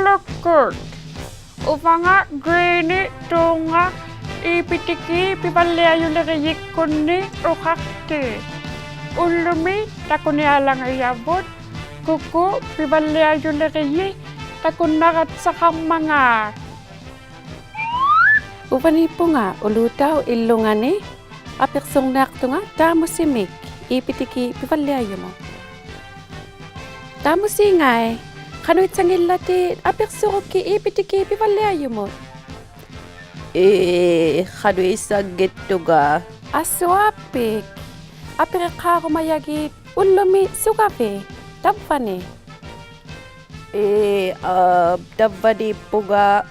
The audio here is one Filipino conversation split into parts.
Look. Uvanga Greeny duğᕐᙵᙑ פיבלאיולרייכוני Kuku פיבלאיולרייכוני פיבלאיולרייכוני Uvanipo nga, Ooloota o ilungani, apeksong nakto nga, Thomasie ipitiki pipalyayo mo. Thomasie nga kanuit sangil lati, apeksong ki ipitiki pipalyayo mo. Kanuit sangit to ga. Aswapik, apekaka kumayagi, ulumi sugape, tapane. Tapani po ga.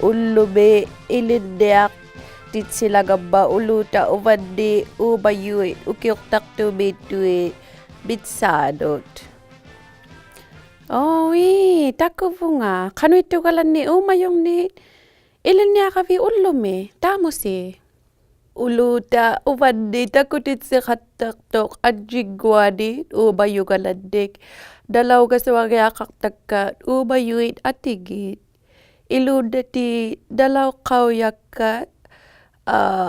Ulube ilindeak tit sila gamba Ooloota uvandi ууᖃᖅtiᵃ ūᖃᖅტიᵃ bitsadot. Takupunga, kanuit tugalan ni umayong ni iliniakavi ulumi, Thomasie. Ooloota uvandi takutitsikhattaktok adjigwani ууᖃᖅgalandik dalaw kasawagyaakaktakkat ууᖃᖅtiᵃ Iluda ti dalaw kauyakkat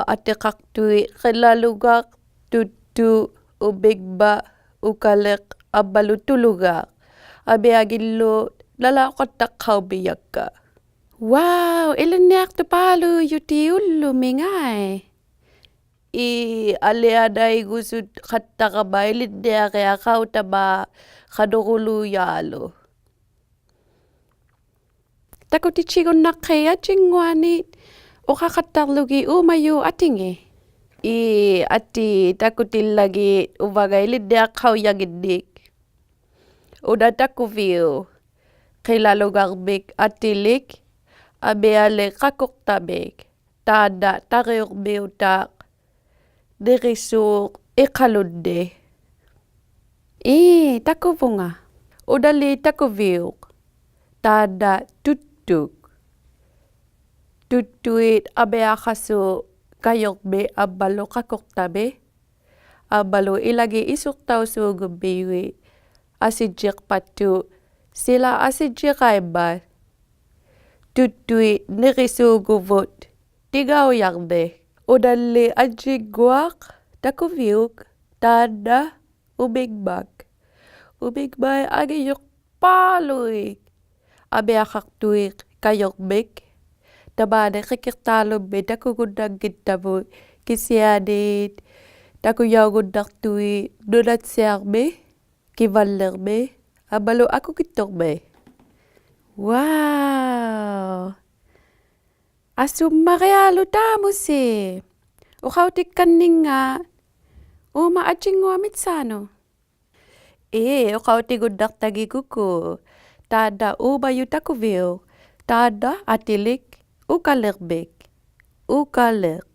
atikaktuy kilalugak tutu ubigba ukalek abalutulugak abiagillo dalaw katak kaubiyakka. Wow, iliniak tu palu yuti ulumingay. Aliaday gusud katakaba iliniak ya kautaba kadukulu yalo. Takutichigon na kaya chingwani o kakatarlugi umayo atinge. Ati takutil lagi uvagay lidak kauyagidik. Uda takuvio kilalugarbik atilik abeale kakuktabik tada takiyukbiutak dirisuk ikalude. Takupunga. Udali takuviuk tada tutuit abeakaso kayokbe abalo kakuktabe abalo ilagi isuktaw sugubiwi asidjik patu sila asidjik ayba tutuit nirisuguvut tigaw yakbe udali ajigwak takuviuk tada ubigbag agiyuk paluik abeakaktuik kayokbek tabade kikirtalobbe takugudaggittabu kisiadit takuyawguddaqtui donatsiarbe kivallerbe abalo aku kittorbe. Wow. Asummarealu Thomasie. Ууᖃᖃtiᒃkuᓐniᒃ uma ajingwamitsano. Ууᖃᖃtiᒃguddaqtagi Kuku. Tada ууᖃᖅ takuvio, tada atilik ukalekbek, ukalek,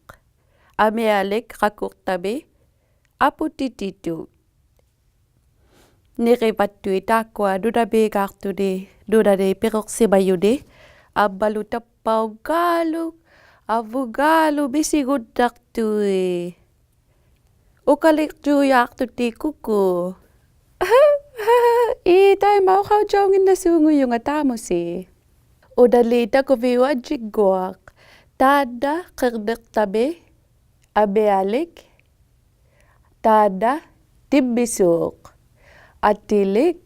amealek kakuktabe, aputititu. Niripatui takwa dudabe kartude, dudade peroksibayude, abalu tapau galu, avugalu bisiguddaktui. Ukalek tuyaktuti Kuku. Tayo maukawjawngin na sungo yung Thomasie. Udali takuviwa jigwak, tada kirdektabe, abealik, tada tibbisuk, atilik,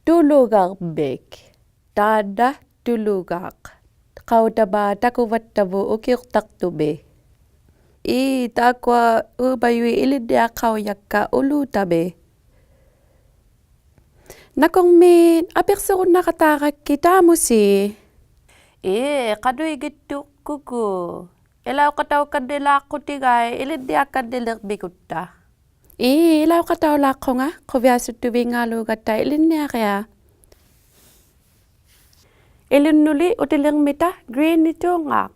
tulugarbek, tada tulugak, kautaba takuvattabu ukiuktaktube. Takwa ууᖃᖅ ilidia kauyakka Ooloota. Nakongmin, apeksoon nakatarak ki Thomasie. Kanuy gitu Kuku. Ilaw kataw kandila kutigay, ilidia kandilik bigutta. Ilaw kataw lako nga, kuvyasut tubi nga lugata, ilinya kaya. Ilinuli utilang mita, Greeny the Anchorman.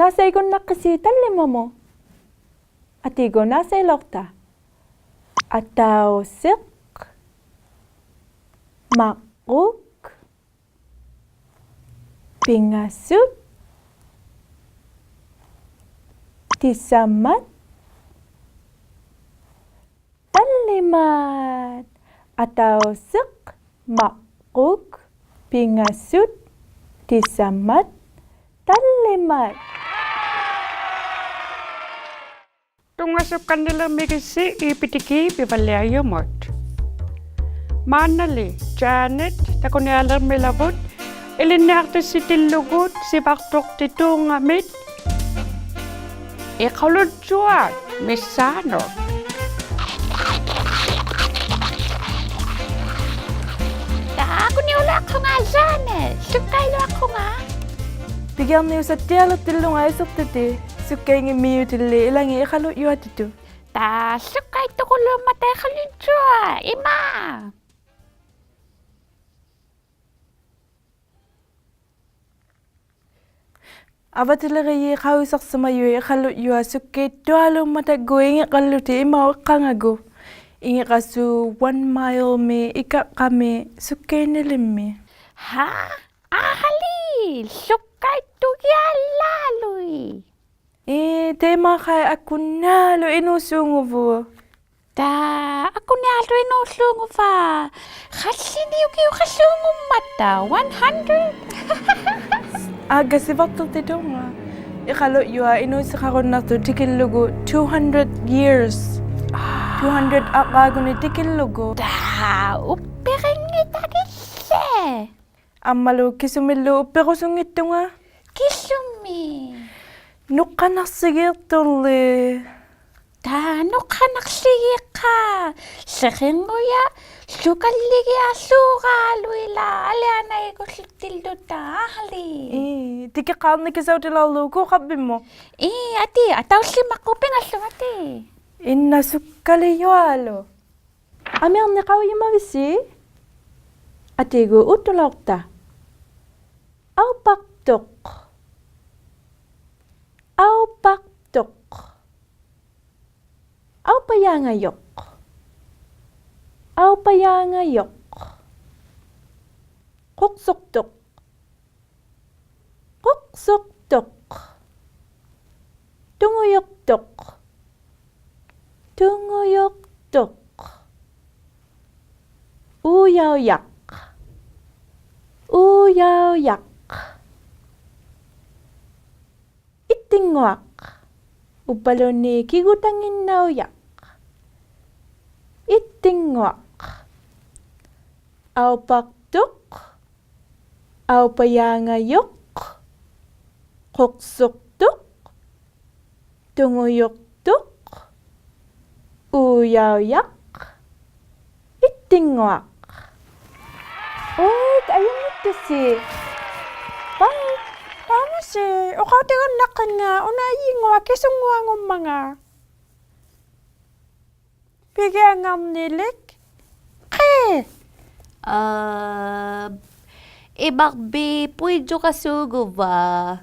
nasa igon nakasitan lima mo. At igon nasa ilokta. Utausik, makuk, pingasut, tisamat, talimat. Utausik, makuk, pingasut, tisamat, talimat. 뚱아섭간닐름미기시 이피티키 피발레아유못 마날리 자넷 타쿠니알르밀라봇 일린나르트시틸루굿 시박톡티퉁아밋 이칼루주앗 미사노 타쿠니올라콩아 자넷 슈카일라콩아 Bigyan niyo sa tiyalot tilong ay suktiti. Sukay ng miyo tili ilang ikalot yu atitu. 다 슈카이 또골로 마타 칼루주아 이마 Aba talaga yi kawisak sa mayo ikalot yu sukay tualo mata going ikaluti imaw kangago. Ingi kasu 1 mile me ikap kami sukay nilimmi. 하 아할리 슈카이 또기야 라루이 Tema kay ako nalo inusungo po. 다 아쿠냐도 이노슬롱 파 하시니우기우 하슬롱 마타 100 Aga si Bakto tito nga. Ikalo yu inusa karon na to tikilugo 200 years. 200 akago ni tikilugo. 다 우페랭이 타기세 Amalo kisumilo pero sungit to nga. 기수미 Nukanak sige tuli. 다 녹화낙시기카 세행고야 수갈리기야 수갈루이라 알레아나 이거 실딜도다 할리 Tiki kalni kisaw tilalo ko kabi mo. 이 아티 아따우시 막고빙 알수 아티 Inna sukali yu alo. Amir ni kawi mabisi. Atigo utulokta. Aupaktok. Aupaktok. Aupayangayok. Aupayangayok. Koksoktok. Koksoktok. Tunguyoktok. Tunguyoktok. Uyaoyak. Uyaoyak. Itingwak. Upaloni kigutangin nauyak. Itingwak. Aupaktuk. Aupayangayok. Koksoktuk. Tunguyoktuk. Uyaoyak. Itingwak. Oy, ayun ito si. Bye. Thomasie ukautingon nakanga unayingwa kisungwangom mga bigangam nilik Ibakbi puijo kasugo ba?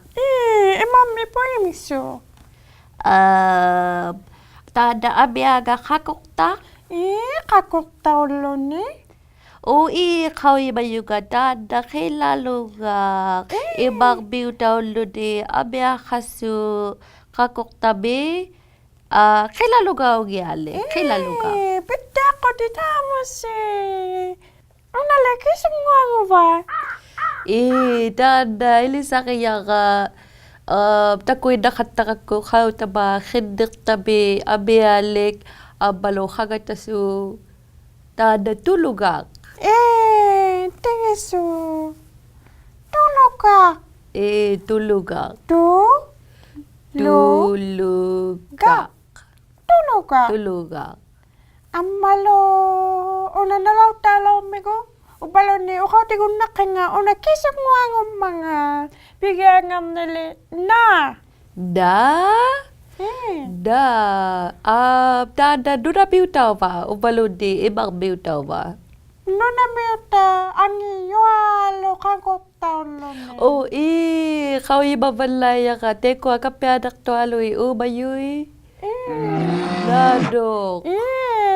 imami po imiso Tada abiaga kakukta? kakukta ulo ni Ui kawi ba yuga tada kilalo ga ibakbi utaulo di abia kasu kakukta bi kilalo ga ugyale kilalo ga bita ko di Thomasie. Unale kisungwanguba. Dada ilisa kaya ka takoy nakatako kao taba khidik tabi abialik abalo kagatasu dada tulugak. Tingisu. Tulugak. Tulugak. Tulugak. Tulugak. Amalo unanalaw talaw migo. Ubalo ni utautigunnak nga una kisungwangum mga bigangam nili na. Dada dura biutaw ba? Ubalo di ibang biutaw ba? Nuna miuta ani yualo kagotaw lo ni. Kau ibabalaya ka. Teko akapiadak to aloy. Bayuy. Dadok.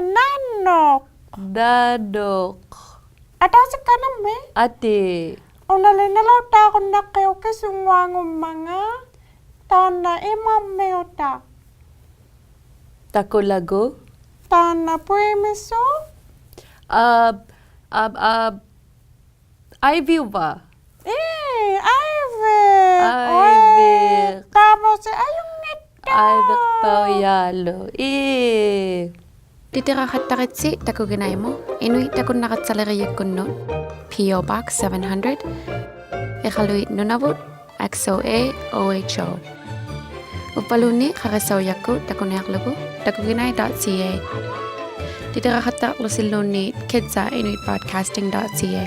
Nanok. Ataw si kanam Ate. Unalinalaw ta ako na kayo kisungwangum mga tana imamiuta. Takulago? Tana puimiso? Ivy ba? Ivy. Tapos ayong nito. Ivy pauyalo. Titirahattakitsi Takuginai mo, Inuit takunnaqatsaleriakkunnu, P.O. Box 700, ऊᖃᖅᑎთᖃᖅത്തു티ৎ, XOA-OHO. Uppaluni ūᖃᖅtiთᖃᖅtuutiৎ takuneaqlugu takuginai.ca. Titirahattaqlusilluunniit kids@inuitbroadcasting.ca.